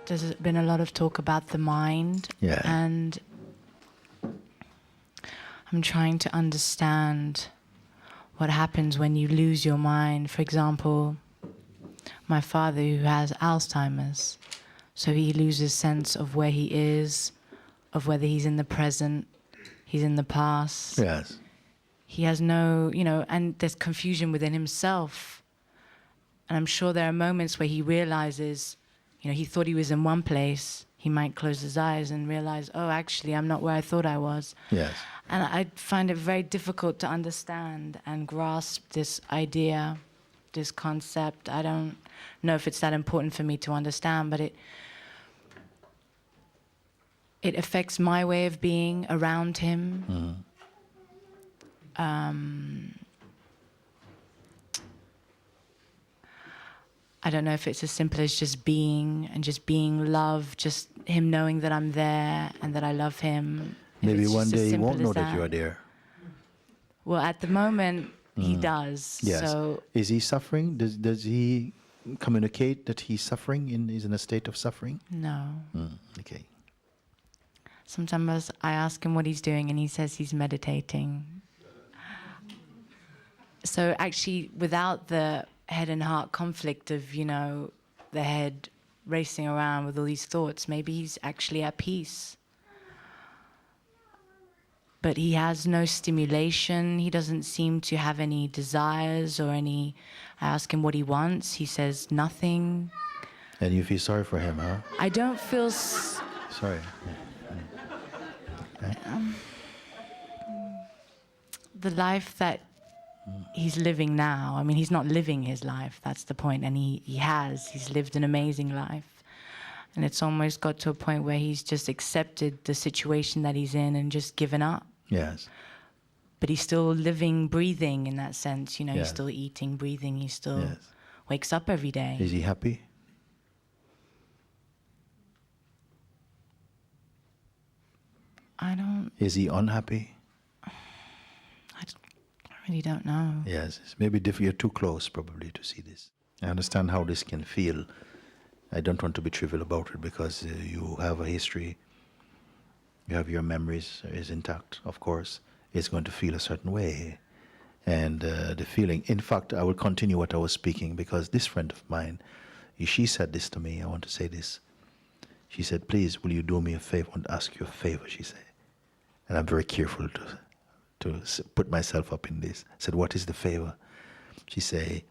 there's been a lot of talk about the mind. Yeah. And I'm trying to understand what happens when you lose your mind. For example, my father, who has Alzheimer's, so he loses sense of where he is, of whether he's in the present, he's in the past. Yes. He has no, and there's confusion within himself. And I'm sure there are moments where he realizes, he thought he was in one place. He might close his eyes and realize, oh, actually, I'm not where I thought I was. Yes. And I find it very difficult to understand and grasp this idea, this concept. I don't know if it's that important for me to understand, but it affects my way of being around him. Mm-hmm. I don't know if it's as simple as just being love, just him knowing that I'm there and that I love him. Maybe one day he won't know that you are there. Well, at the moment, he does. Yes. So is he suffering? Does he communicate that he's suffering, is in a state of suffering? No. Okay. Sometimes I ask him what he's doing and he says he's meditating. So actually, without the head and heart conflict of, the head racing around with all these thoughts, maybe he's actually at peace. But he has no stimulation. He doesn't seem to have any desires or any... I ask him what he wants. He says nothing. And you feel sorry for him, huh? I don't feel... Sorry. The life that he's living now, I mean, he's not living his life, that's the point. And he's lived an amazing life. And it's almost got to a point where he's just accepted the situation that he's in and just given up. Yes. But he's still living, breathing in that sense. Yes. He's still eating, breathing. He still wakes up every day. Is he happy? Is he unhappy? I really don't know. Yes. It's maybe you're too close probably to see this. I understand how this can feel. I don't want to be trivial about it because you have a history. You have your memories is intact, of course. It's going to feel a certain way. And the feeling, in fact, I will continue what I was speaking because this friend of mine, she said this to me. I want to say this. She said, please, will you do me a favor? I want to ask you a favor, she said. And I'm very careful to put myself up in this. I said, what is the favor? She said,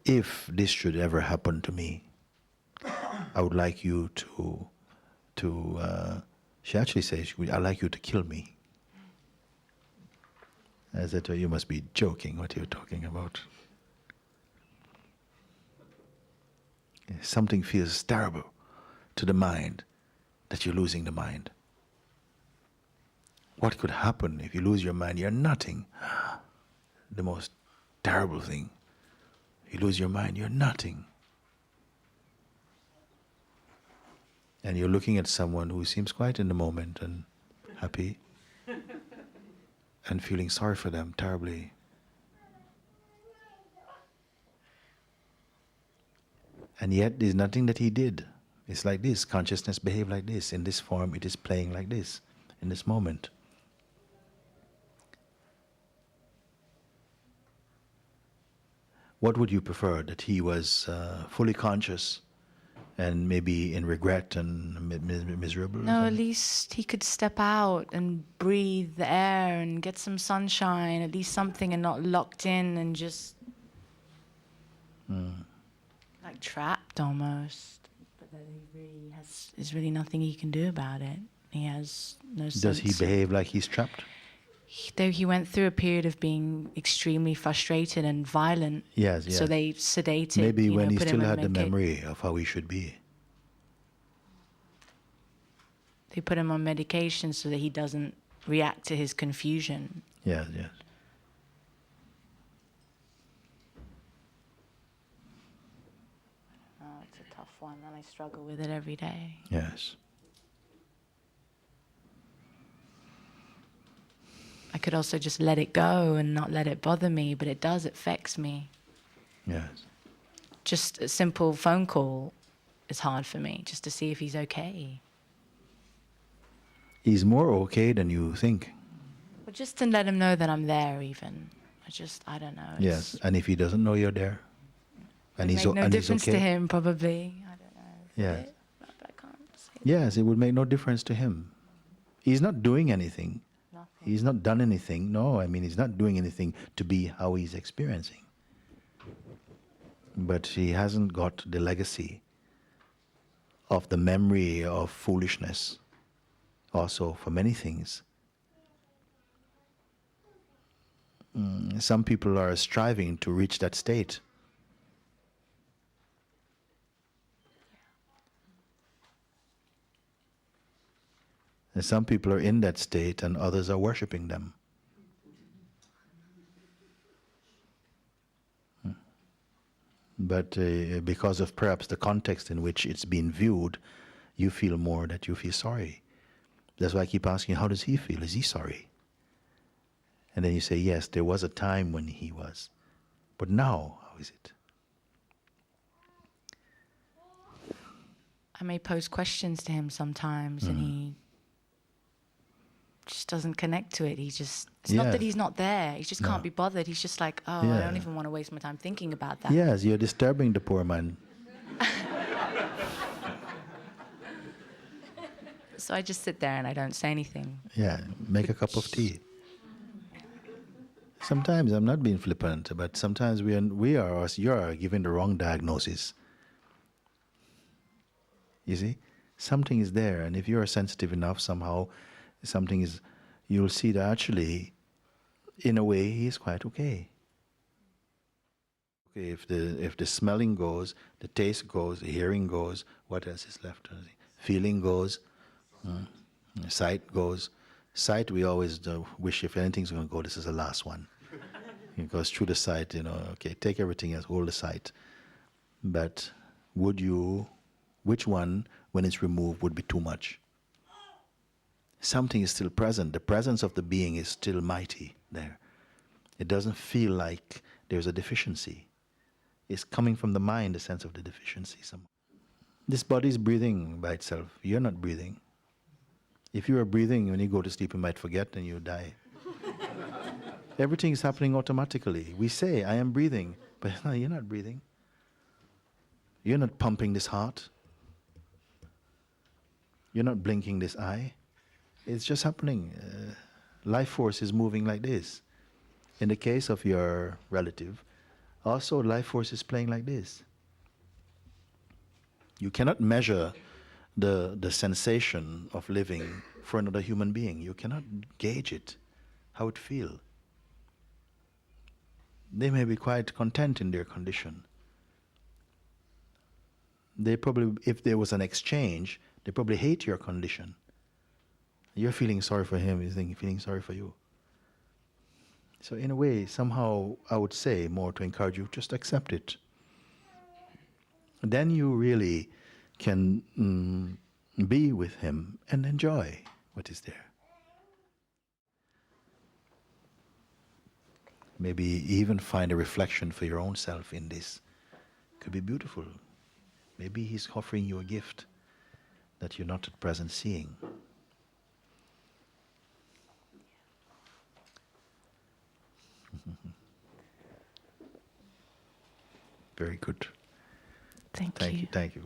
if this should ever happen to me, I would like you she actually says, I'd like you to kill me. I said to her, you must be joking, what you're talking about. Something feels terrible to the mind, that you're losing the mind. What could happen if you lose your mind? You're nothing. The most terrible thing. You lose your mind, you're nothing. And you're looking at someone who seems quite in the moment and happy and feeling sorry for them terribly. And yet there's nothing that he did. It's like this, consciousness behaves like this. In this form, it is playing like this, in this moment. What would you prefer, that he was fully conscious and maybe in regret and miserable? No, at least he could step out and breathe the air and get some sunshine, at least something, and not locked in and just like trapped almost. But that there's really nothing he can do about it. He has no sense. Does he behave like he's trapped? He went through a period of being extremely frustrated and violent. Yes, yes. So they sedated. Maybe when he still had the memory of how he should be. They put him on medication so that he doesn't react to his confusion. Yes, yes. Oh, it's a tough one, and I struggle with it every day. Yes. I could also just let it go and not let it bother me, but it affects me. Yes. Just a simple phone call is hard for me, just to see if he's okay. He's more okay than you think. But just to let him know that I'm there, even. I don't know. Yes, and if he doesn't know you're there, and It he's make no and he's difference okay. to him, probably. I don't know. Yes. But I can't say Yes, it would make no difference to him. He's not doing anything. nothing. He's not done anything. No, I mean, he's not doing anything to be how he's experiencing. But he hasn't got the legacy of the memory of foolishness, also for many things. Some people are striving to reach that state. And some people are in that state and others are worshipping them. But because of perhaps the context in which it's been viewed, you feel more that you feel sorry. That's why I keep asking, how does he feel? Is he sorry? And then you say, yes, there was a time when he was. But now, how is it? I may pose questions to him sometimes, and he just doesn't connect to it. It's not that he's not there. He just can't be bothered. He's just like, I don't even want to waste my time thinking about that. Yes, you're disturbing the poor man. So I just sit there and I don't say anything. Yeah, make a cup of tea. Sometimes I'm not being flippant, but sometimes you are giving the wrong diagnosis. You see, something is there, and if you are sensitive enough, somehow, you'll see that actually, in a way, he is quite okay. Okay, if the smelling goes, the taste goes, the hearing goes, what else is left? Feeling goes, sight goes. Sight, we always wish if anything's going to go, this is the last one. It goes through the sight, okay, take everything else, hold the sight. But which one, when it's removed, would be too much? Something is still present. The presence of the being is still mighty there. It doesn't feel like there's a deficiency. It's coming from the mind, the sense of the deficiency. This body is breathing by itself. You're not breathing. If you are breathing, when you go to sleep, you might forget and you die. Everything is happening automatically. We say, I am breathing, but no, you're not breathing. You're not pumping this heart. You're not blinking this eye. It's just happening. Life force is moving like this. In the case of your relative, also life force is playing like this. You cannot measure the sensation of living for another human being. You cannot gauge it, how it feels. They may be quite content in their condition. They probably, if there was an exchange, they probably hate your condition. You're feeling sorry for him, he's feeling sorry for you. So in a way, somehow, I would say more to encourage you, just accept it. Then you really can be with him and enjoy what is there. Maybe even find a reflection for your own self in this. Could be beautiful. Maybe he's offering you a gift that you're not at present seeing. Very good. Thank you. Thank you.